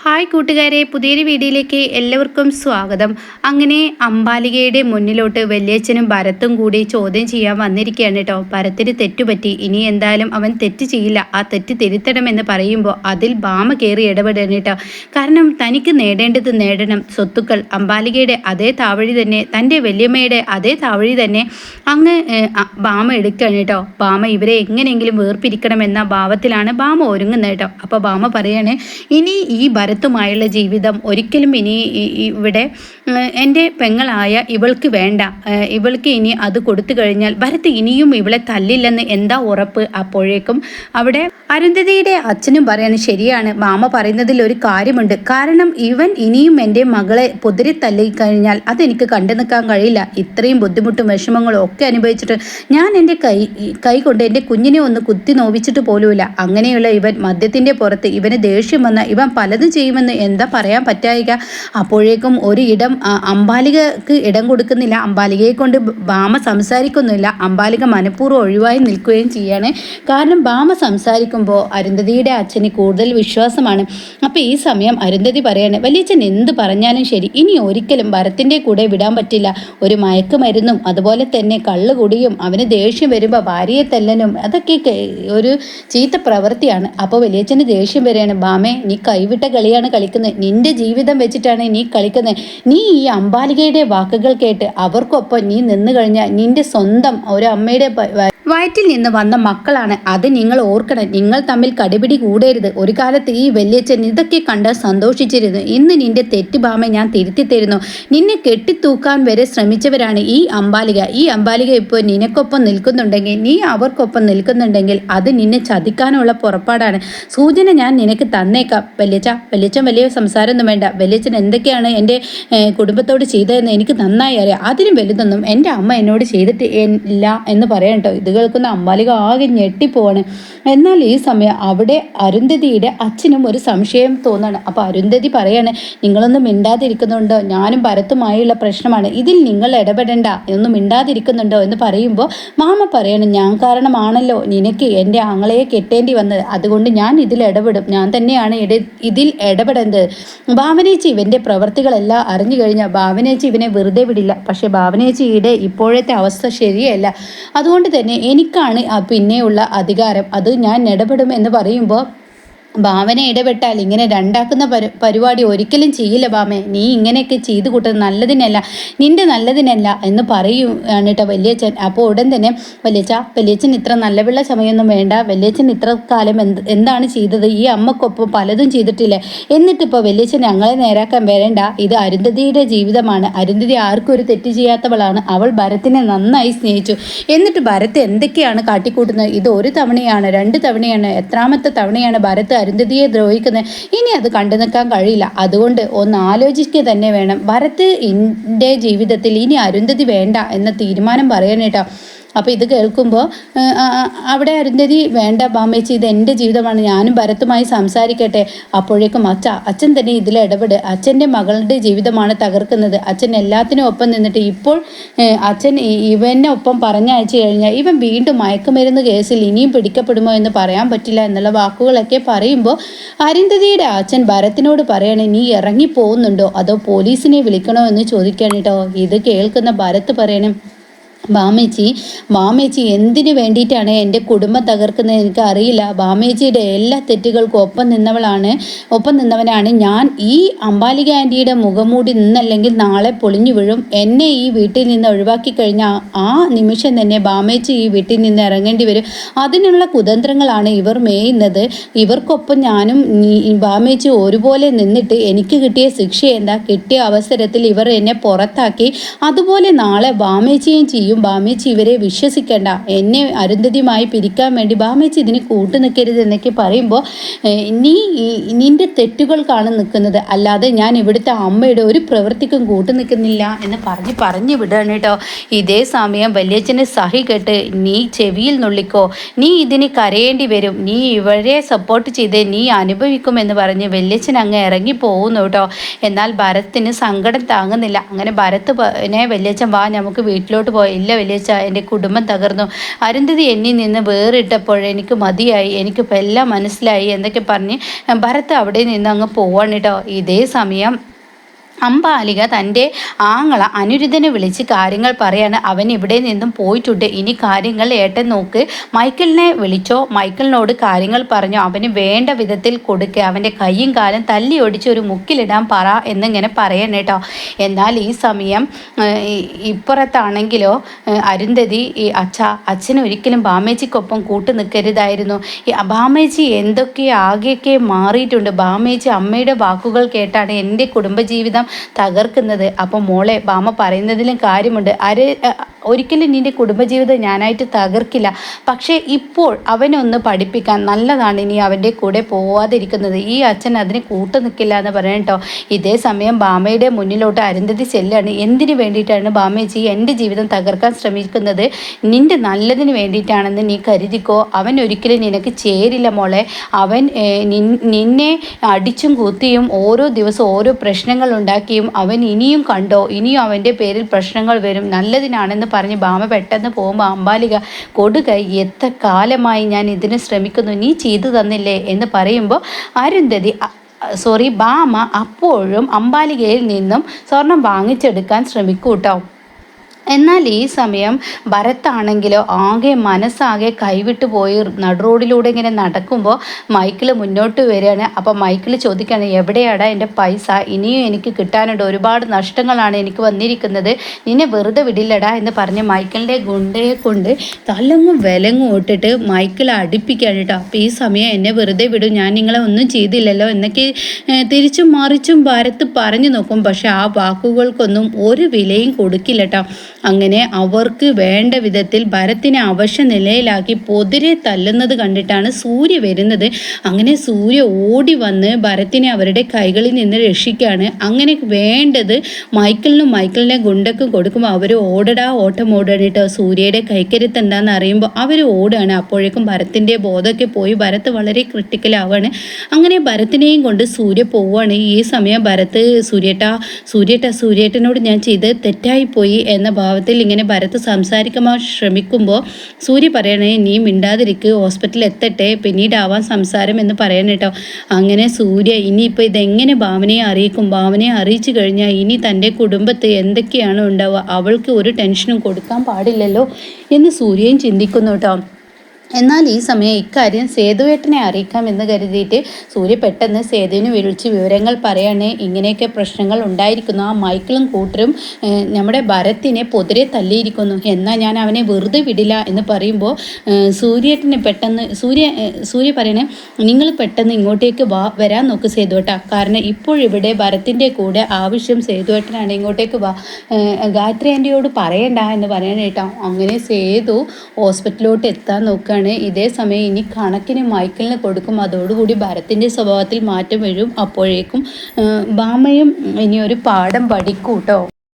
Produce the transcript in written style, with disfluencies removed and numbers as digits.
Hi കൂട്ടുകാരെ, പുതിയൊരു വീഡിയോയിലേക്ക് എല്ലാവർക്കും സ്വാഗതം. അങ്ങനെ അംബാലികയുടെ മുന്നിലോട്ട് വല്യച്ഛനും ഭരത്തും കൂടി ചോദ്യം ചെയ്യാൻ വന്നിരിക്കുകയാണ് കേട്ടോ. ഭരത്തിന് തെറ്റുപറ്റി, ഇനി എന്തായാലും അവൻ തെറ്റ് ചെയ്യില്ല, ആ തെറ്റ് തിരുത്തണമെന്ന് പറയുമ്പോൾ അതിൽ ഭാമ കയറി ഇടപെടണം കേട്ടോ. കാരണം തനിക്ക് നേടേണ്ടത് നേടണം. സ്വത്തുക്കൾ അംബാലികയുടെ അതേ താവഴി തന്നെ, തൻ്റെ വല്യമ്മയുടെ അതേ താവഴി തന്നെ അങ്ങ് ഭാമ എടുക്കുകയാണ് കേട്ടോ. ഭാമ ഇവരെ എങ്ങനെയെങ്കിലും വേർപിരിക്കണമെന്ന ഭാവത്തിലാണ് ഭാമ ഒരുങ്ങുന്നത് കേട്ടോ. അപ്പോൾ ഭാമ പറയാണ്, ഇനി ഈ ഭരത്തുമായുള്ള ജീവിതം ഒരിക്കലും ഇനി ഇവിടെ എൻ്റെ പെങ്ങളായ ഇവൾക്ക് വേണ്ട. ഇവൾക്ക് ഇനി അത് കൊടുത്തു കഴിഞ്ഞാൽ ഭരത് ഇനിയും ഇവളെ തല്ലില്ലെന്ന് എന്താ ഉറപ്പ്? അപ്പോഴേക്കും അവിടെ അരുന്ധതിയുടെ അച്ഛനും പറയാണ്, ശരിയാണ്, മാമ പറയുന്നതിൽ ഒരു കാര്യമുണ്ട്. കാരണം ഇവൻ ഇനിയും എൻ്റെ മകളെ പൊതിരി തല്ലിക്കഴിഞ്ഞാൽ അതെനിക്ക് കണ്ടു നിൽക്കാൻ കഴിയില്ല. ഇത്രയും ബുദ്ധിമുട്ടും വിഷമങ്ങളും ഒക്കെ അനുഭവിച്ചിട്ട് ഞാൻ എൻ്റെ കൈ കൊണ്ട് എൻ്റെ കുഞ്ഞിനെ ഒന്ന് കുത്തി നോവിച്ചിട്ട് പോലുമില്ല. അങ്ങനെയുള്ള ഇവൻ മദ്യത്തിൻ്റെ പുറത്ത് ഇവന് ദേഷ്യം വന്ന ഇവൻ പലതും ചെയ്യുമെന്ന് എന്താ പറയാൻ പറ്റായിക. അപ്പോഴേക്കും ഒരു ഇടം അംബാലികക്ക് ഇടം കൊടുക്കുന്നില്ല. അംബാലികയെ കൊണ്ട് ഭാമ സംസാരിക്കുന്നില്ല. അംബാലിക മനഃപൂർവ്വം ഒഴിവായി നിൽക്കുകയും ചെയ്യാണ്. കാരണം ഭാമ സംസാരിക്കുമ്പോൾ അരുന്ധതിയുടെ അച്ഛന് കൂടുതൽ വിശ്വാസമാണ്. അപ്പോൾ ഈ സമയം അരുന്ധതി പറയാണ്, വലിയച്ഛൻ എന്ത് പറഞ്ഞാലും ശരി, ഇനി ഒരിക്കലും ഭരത്തിൻ്റെ കൂടെ വിടാൻ പറ്റില്ല. ഒരു മയക്കുമരുന്നും അതുപോലെ തന്നെ കള്ളുകുടിയും അവന് ദേഷ്യം വരുമ്പോൾ ഭാര്യയെ തല്ലനും അതൊക്കെ ഒരു ചീത്ത പ്രവൃത്തിയാണ്. അപ്പോൾ വലിയച്ഛന് ദേഷ്യം വരികയാണ്, ഭാമേ നീ കൈവിട്ട കളിയാണ് കളിക്കുന്നത്, നിന്റെ ജീവിതം വെച്ചിട്ടാണ് നീ കളിക്കുന്നത്. നീ ഈ അംബാലികയുടെ വാക്കുകൾ കേട്ട് അവർക്കൊപ്പം നീ നിന്നു കഴിഞ്ഞാൽ നിന്റെ സ്വന്തം ഒരു അമ്മയുടെ വയറ്റിൽ നിന്ന് വന്ന മക്കളാണ്. അത് നിങ്ങൾ ഓർക്കണം. നിങ്ങൾ തമ്മിൽ കടിപിടി കൂടരുത്. ഒരു കാലത്ത് ഈ വല്യച്ഛൻ ഇതൊക്കെ കണ്ട് സന്തോഷിച്ചിരുന്നു. ഇന്ന് നിന്റെ തെറ്റ് ഭാമ ഞാൻ തിരുത്തി തരുന്നു. നിന്നെ കെട്ടിത്തൂക്കാൻ വരെ ശ്രമിച്ചവരാണ് ഈ അംബാലിക. ഈ അംബാലിക ഇപ്പോൾ നിനക്കൊപ്പം നിൽക്കുന്നുണ്ടെങ്കിൽ, നീ അവർക്കൊപ്പം നിൽക്കുന്നുണ്ടെങ്കിൽ അത് നിന്നെ ചതിക്കാനുള്ള പുറപ്പാടാണ്. സൂചന ഞാൻ നിനക്ക് തന്നേക്കാം വല്യച്ഛൻ വലിയ സംസാരമൊന്നും വേണ്ട. വല്യച്ഛൻ എന്തൊക്കെയാണ് എൻ്റെ കുടുംബത്തോട് ചെയ്തതെന്ന് എനിക്ക് നന്നായി അറിയാം. അതിനും വലുതൊന്നും എൻ്റെ അമ്മ എന്നോട് ചെയ്തിട്ട് ഇല്ല എന്ന് പറയാം കേട്ടോ. ഇത് കേൾക്കുന്ന അംബാലിക ആകെ ഞെട്ടിപ്പോവാണ്. എന്നാൽ ഈ സമയം അവിടെ അരുന്ധതിയുടെ അച്ഛനും ഒരു സംശയം തോന്നാണ്. അപ്പോൾ അരുന്ധതി പറയാണ്, നിങ്ങളൊന്നും മിണ്ടാതിരിക്കുന്നുണ്ടോ? ഞാനും ഭരത്തുമായുള്ള പ്രശ്നമാണ്, ഇതിൽ നിങ്ങൾ ഇടപെടണ്ട, ഒന്നും മിണ്ടാതിരിക്കുന്നുണ്ടോ എന്ന് പറയുമ്പോൾ മാമ പറയാണ്, ഞാൻ കാരണമാണല്ലോ നിനക്ക് എൻ്റെ ആങ്ങളയെ കെട്ടേണ്ടി വന്നത്, അതുകൊണ്ട് ഞാൻ ഇതിൽ ഇടപെടും, ഞാൻ തന്നെയാണ് ഇതിൽ ഇടപെടേണ്ടത്. ഭാവനേച്ചി ഇവൻ്റെ പ്രവർത്തികളെല്ലാം അറിഞ്ഞു കഴിഞ്ഞാൽ ഭാവനേച്ചി ഇവനെ വെറുതെ വിടില്ല. പക്ഷേ ഭാവനേച്ചിയുടെ ഇപ്പോഴത്തെ അവസ്ഥ ശരിയല്ല. അതുകൊണ്ട് തന്നെ എനിക്കാണ് പിന്നെയുള്ള അധികാരം, അത് ഞാൻ ഇടപെടും എന്ന് പറയുമ്പോൾ, ഭാവന ഇടപെട്ടാൽ ഇങ്ങനെ രണ്ടാക്കുന്ന പരിപാടി ഒരിക്കലും ചെയ്യില്ല ഭാമേ. നീ ഇങ്ങനെയൊക്കെ ചെയ്തു കൂട്ടുന്നത് നല്ലതിനല്ല, നിന്റെ നല്ലതിനല്ല എന്ന് പറയുകയാണ് കേട്ടോ വല്യച്ഛൻ. അപ്പോൾ ഉടൻ തന്നെ വല്യച്ഛൻ ഇത്ര നല്ല പിള്ള സമയമൊന്നും വേണ്ട. വല്യച്ഛൻ ഇത്ര കാലം എന്താണ് ചെയ്തത്? ഈ അമ്മക്കൊപ്പം പലതും ചെയ്തിട്ടില്ലേ? എന്നിട്ടിപ്പോൾ വല്യച്ഛൻ ഞങ്ങളെ നേരാക്കാൻ വരേണ്ട. ഇത് അരുന്ധതിയുടെ ജീവിതമാണ്. അരുന്ധതി ആർക്കും ഒരു തെറ്റ് ചെയ്യാത്തവളാണ്. അവൾ ഭരത്തിനെ നന്നായി സ്നേഹിച്ചു. എന്നിട്ട് ഭരത് എന്തൊക്കെയാണ് കാട്ടിക്കൂട്ടുന്നത്? ഇത് ഒരു തവണയാണ്, 2 തവണയാണ്, എത്രാമത്തെ തവണയാണ് ഭരത് അരുന്ധതിയെ ദ്രോഹിക്കുന്നത്? ഇനി അത് കണ്ടു നിൽക്കാൻ കഴിയില്ല. അതുകൊണ്ട് ഒന്ന് ആലോചിക്കുക തന്നെ വേണം. ഭരത് എൻ്റെ ജീവിതത്തിൽ ഇനി അരുന്ധതി വേണ്ട എന്ന തീരുമാനം പറയാനേട്ടോ. അപ്പോൾ ഇത് കേൾക്കുമ്പോൾ അവിടെ അരുന്ധതി, വേണ്ട ബാമേച്ചി, ഇത് എൻ്റെ ജീവിതമാണ്, ഞാനും ഭരത്തുമായി സംസാരിക്കട്ടെ. അപ്പോഴേക്കും അച്ഛൻ തന്നെ ഇതിൽ ഇടപെട്. അച്ഛൻ്റെ മകളുടെ ജീവിതമാണ് തകർക്കുന്നത്. അച്ഛൻ എല്ലാത്തിനും ഒപ്പം നിന്നിട്ട് ഇപ്പോൾ അച്ഛൻ ഇവനെ ഒപ്പം പറഞ്ഞയച്ചു കഴിഞ്ഞാൽ ഇവൻ വീണ്ടും മയക്കുമരുന്ന് കേസിൽ ഇനിയും പിടിക്കപ്പെടുമോ എന്ന് പറയാൻ പറ്റില്ല എന്നുള്ള വാക്കുകളൊക്കെ പറയുമ്പോൾ അരുന്ധതിയുടെ അച്ഛൻ ഭരത്തിനോട് പറയണേ, നീ ഇറങ്ങി പോകുന്നുണ്ടോ അതോ പോലീസിനെ വിളിക്കണോ എന്ന് ചോദിക്കണം കേട്ടോ. ഇത് കേൾക്കുന്ന ഭരത്ത് പറയണം, മാമേച്ചി എന്തിനു വേണ്ടിയിട്ടാണ് എൻ്റെ കുടുംബം തകർക്കുന്നത് എനിക്ക് അറിയില്ല. മാമേച്ചിയുടെ എല്ലാ തെറ്റുകൾക്കും ഒപ്പം നിന്നവനാണ് ഞാൻ. ഈ അംബാലിക ആൻറ്റിയുടെ മുഖംമൂടി നിന്നല്ലെങ്കിൽ നാളെ പൊളിഞ്ഞു വീഴും. എന്നെ ഈ വീട്ടിൽ നിന്ന് ഒഴിവാക്കി കഴിഞ്ഞാൽ ആ നിമിഷം തന്നെ മാമേച്ചി ഈ വീട്ടിൽ നിന്ന് ഇറങ്ങേണ്ടി വരും. അതിനുള്ള കുതന്ത്രങ്ങളാണ് ഇവർ മേയുന്നത്. ഇവർക്കൊപ്പം ഞാനും മാമേച്ചി ഒരുപോലെ നിന്നിട്ട് എനിക്ക് കിട്ടിയ ശിക്ഷ എന്താ? കിട്ടിയ അവസരത്തിൽ ഇവർ എന്നെ പുറത്താക്കി. അതുപോലെ നാളെ മാമേച്ചിയും ചെയ്യും. ബാമേച്ചി ഇവരെ വിശ്വസിക്കേണ്ട. എന്നെ അരുന്ധതിയുമായി പിരിക്കാൻ വേണ്ടി ബാമേച്ചി ഇതിന് കൂട്ടു നിൽക്കരുത് എന്നൊക്കെ പറയുമ്പോൾ, നിന്റെ തെറ്റുകൾക്കാണ് നിൽക്കുന്നത്, അല്ലാതെ ഞാൻ ഇവിടുത്തെ അമ്മയുടെ ഒരു പ്രവൃത്തിക്കും കൂട്ടു നിൽക്കുന്നില്ല എന്ന് പറഞ്ഞു വിടുകയാണ് കേട്ടോ. ഇതേ സമയം വല്യച്ഛന് സഹി കേട്ട്, നീ ചെവിയിൽ നുള്ളിക്കോ, നീ ഇതിന് കരയേണ്ടി വരും, നീ ഇവരെ സപ്പോർട്ട് ചെയ്ത് നീ അനുഭവിക്കുമെന്ന് പറഞ്ഞ് വല്യച്ഛൻ അങ്ങ് ഇറങ്ങി പോകുന്നു കേട്ടോ. എന്നാൽ ഭരത്തിന് സങ്കടം താങ്ങുന്നില്ല. അങ്ങനെ ഭരത്തിനെ വല്യച്ഛൻ വാ നമുക്ക് വീട്ടിലോട്ട് പോയി, ഇല്ല വലിയച്ഛ, എൻ്റെ കുടുംബം തകർന്നു. അരുന്ധതി എന്നിൽ നിന്ന് വേറിട്ടപ്പോൾ എനിക്ക് മതിയായി, എനിക്കിപ്പോൾ എല്ലാം മനസ്സിലായി എന്നൊക്കെ പറഞ്ഞ് ഭരത് അവിടെ നിന്ന് അങ്ങ് പോവാണ് കേട്ടോ. ഇതേ സമയം അംബാലിക തൻ്റെ ആങ്ങള അനിരുദ്ധനെ വിളിച്ച് കാര്യങ്ങൾ പറയാണ്. അവൻ ഇവിടെ നിന്നും പോയിട്ടുണ്ട്, ഇനി കാര്യങ്ങൾ ഏട്ടൻ നോക്ക്. മൈക്കിളിനെ വിളിച്ചോ, മൈക്കിളിനോട് കാര്യങ്ങൾ പറഞ്ഞോ, അവന് വേണ്ട വിധത്തിൽ കൊടുക്കുക, അവൻ്റെ കൈയും കാലും തല്ലി ഒടിച്ച് ഒരു മുക്കിലിടാൻ പറ എന്നിങ്ങനെ പറയണം കേട്ടോ. എന്നാൽ ഈ സമയം ഇപ്പുറത്താണെങ്കിലോ അരുന്ധതി അച്ഛൻ ഒരിക്കലും ബാമേച്ചിക്കൊപ്പം കൂട്ടു നിൽക്കരുതായിരുന്നു. ബാമേച്ചി എന്തൊക്കെ ആകെയൊക്കെ മാറിയിട്ടുണ്ട്. ബാമേച്ചി അമ്മയുടെ വാക്കുകൾ കേട്ടാണ് എൻ്റെ കുടുംബജീവിതം തകർക്കുന്നത്. അപ്പം മോളെ, ബാമ പറയുന്നതിലും കാര്യമുണ്ട്. ഒരിക്കലും നിൻ്റെ കുടുംബജീവിതം ഞാനായിട്ട് തകർക്കില്ല, പക്ഷേ ഇപ്പോൾ അവനൊന്ന് പഠിപ്പിക്കാൻ നല്ലതാണ് ഇനി അവൻ്റെ കൂടെ പോവാതിരിക്കുന്നത്. ഈ അച്ഛൻ അതിന് കൂട്ടു നിൽക്കില്ല എന്ന് പറയാം കേട്ടോ. ഇതേ സമയം ബാമയുടെ മുന്നിലോട്ട് അരുന്ധതി ചെല്ലാണ്. എന്തിനു വേണ്ടിയിട്ടാണ് ബാമേച്ചി എൻ്റെ ജീവിതം തകർക്കാൻ ശ്രമിക്കുന്നത്? നിൻ്റെ നല്ലതിന് വേണ്ടിയിട്ടാണെന്ന് നീ കരുതിക്കോ. അവൻ ഒരിക്കലും നിനക്ക് ചേരില്ല മോളെ. അവൻ നിന്നെ അടിച്ചും കുത്തിയും ഓരോ ദിവസം ഓരോ പ്രശ്നങ്ങൾ ഉണ്ടാക്കിയും അവൻ ഇനിയും കണ്ടോ, ഇനിയും അവൻ്റെ പേരിൽ പ്രശ്നങ്ങൾ വരും. നല്ലതിനാണെന്ന് പറഞ്ഞ് ബാമ പെട്ടെന്ന് പോകുമ്പോൾ അംബാലിക കൊടുകൈ, എത്ര കാലമായി ഞാൻ ഇതിന് ശ്രമിക്കുന്നു, നീ ചെയ്തു തന്നില്ലേ എന്ന് പറയുമ്പോൾ ബാമ അപ്പോഴും അംബാലികയിൽ നിന്നും സ്വർണം വാങ്ങിച്ചെടുക്കാൻ ശ്രമിക്കൂട്ടോ. എന്നാൽ ഈ സമയം ഭരത്താണെങ്കിലോ ആകെ മനസ്സാകെ കൈവിട്ടു പോയി നടുറോഡിലൂടെ ഇങ്ങനെ നടക്കുമ്പോൾ മൈക്കിൾ മുന്നോട്ട് വരികയാണ്. അപ്പോൾ മൈക്കിൾ ചോദിക്കുകയാണ്, എവിടെയാടാ എൻ്റെ പൈസ? ഇനിയും എനിക്ക് കിട്ടാനുണ്ട്, ഒരുപാട് നഷ്ടങ്ങളാണ് എനിക്ക് വന്നിരിക്കുന്നത്, നിന്നെ വെറുതെ വിടില്ലടാ എന്ന് പറഞ്ഞ് മൈക്കിളിൻ്റെ ഗുണ്ടയെ കൊണ്ട് തലങ്ങും വിലങ്ങും ഇട്ടിട്ട് മൈക്കിൾ അടുപ്പിക്കുകയാണ് കേട്ടോ. അപ്പോൾ ഈ സമയം എന്നെ വെറുതെ വിടും, ഞാൻ നിങ്ങളെ ഒന്നും ചെയ്തില്ലല്ലോ എന്നൊക്കെ തിരിച്ചും മറിച്ചും ഭരത്ത് പറഞ്ഞു നോക്കും. പക്ഷെ ആ വാക്കുകൾക്കൊന്നും ഒരു വിലയും കൊടുക്കില്ല കേട്ടോ. അങ്ങനെ അവർക്ക് വേണ്ട വിധത്തിൽ ഭരത്തിനെ അവശ നിലയിലാക്കി പൊതിരെ തല്ലുന്നത് കണ്ടിട്ടാണ് സൂര്യ വരുന്നത്. അങ്ങനെ സൂര്യ ഓടി വന്ന് ഭരത്തിനെ അവരുടെ കൈകളിൽ നിന്ന് രക്ഷിക്കുകയാണ്. അങ്ങനെ വേണ്ടത് മൈക്കിളിനെ ഗുണ്ടക്കും കൊടുക്കുമ്പോൾ അവർ ഓട്ടം ഓടാണ് കേട്ടോ. സൂര്യയുടെ കൈക്കരുത്ത് എന്താണെന്ന് അറിയുമ്പോൾ അവർ ഓടുകയാണ്. അപ്പോഴേക്കും ഭരത്തിൻ്റെ ബോധമൊക്കെ പോയി ഭരത്ത് വളരെ ക്രിട്ടിക്കലാവാണ്. അങ്ങനെ ഭരത്തിനെയും കൊണ്ട് സൂര്യ പോവുകയാണ്. ഈ സമയം ഭരത്ത് സൂര്യേട്ടനോട് ഞാൻ ചെയ്ത് തെറ്റായിപ്പോയി എന്ന ഭാവത്തിൽ ഇങ്ങനെ ഭരത്ത് സംസാരിക്കാൻ ശ്രമിക്കുമ്പോൾ സൂര്യ പറയണേ, നീ മിണ്ടാതിരിക്ക്, ഹോസ്പിറ്റലിൽ എത്തട്ടെ, പിന്നീടാവാൻ സംസാരം എന്ന് പറയണം കേട്ടോ. അങ്ങനെ സൂര്യ ഇനിയിപ്പോൾ ഇതെങ്ങനെ ഭാവനയെ അറിയിക്കും? ഭാവനയെ അറിയിച്ചു കഴിഞ്ഞാൽ ഇനി തൻ്റെ കുടുംബത്ത് എന്തൊക്കെയാണ് ഉണ്ടാവുക, അവൾക്ക് ഒരു ടെൻഷനും കൊടുക്കാൻ പാടില്ലല്ലോ എന്ന് സൂര്യയും ചിന്തിക്കുന്നു കേട്ടോ. എന്നാൽ ഈ സമയം ഇക്കാര്യം സേതുവേട്ടനെ അറിയിക്കാം എന്ന് കരുതിയിട്ട് സൂര്യ പെട്ടെന്ന് സേതുവിനെ വിളിച്ച് വിവരങ്ങൾ പറയാണ്. ഇങ്ങനെയൊക്കെ പ്രശ്നങ്ങൾ ഉണ്ടായിരിക്കുന്നു, ആ മൈക്കിളും കൂട്ടരും നമ്മുടെ ഭരത്തിനെ പൊതിരെ തല്ലിയിരിക്കുന്നു, എന്നാൽ ഞാൻ അവനെ വെറുതെ വിടില്ല എന്ന് പറയുമ്പോൾ സൂര്യേട്ടനെ പെട്ടെന്ന് സൂര്യ പറയണേ, നിങ്ങൾ പെട്ടെന്ന് ഇങ്ങോട്ടേക്ക് വരാൻ നോക്ക് സേതുവേട്ട, കാരണം ഇപ്പോഴിവിടെ ഭരത്തിൻ്റെ കൂടെ ആവശ്യം സേതുവേട്ടനാണ്, ഇങ്ങോട്ടേക്ക് വാ, ഗായത്രി ആൻറ്റിയോട് പറയണ്ട എന്ന് പറയാനേട്ടോ. അങ്ങനെ സേതു ഹോസ്പിറ്റലിലോട്ട് എത്താൻ നോക്കുകയാണ്. ഇതേ സമയം ഇനി കണക്കിന് മൈക്കിളിന് കൊടുക്കും, അതോടുകൂടി ഭരത്തിൻ്റെ സ്വഭാവത്തിൽ മാറ്റം വരും. അപ്പോഴേക്കും ഭാമയും ഇനി ഒരു പാഠം പഠിക്കൂട്ടോ.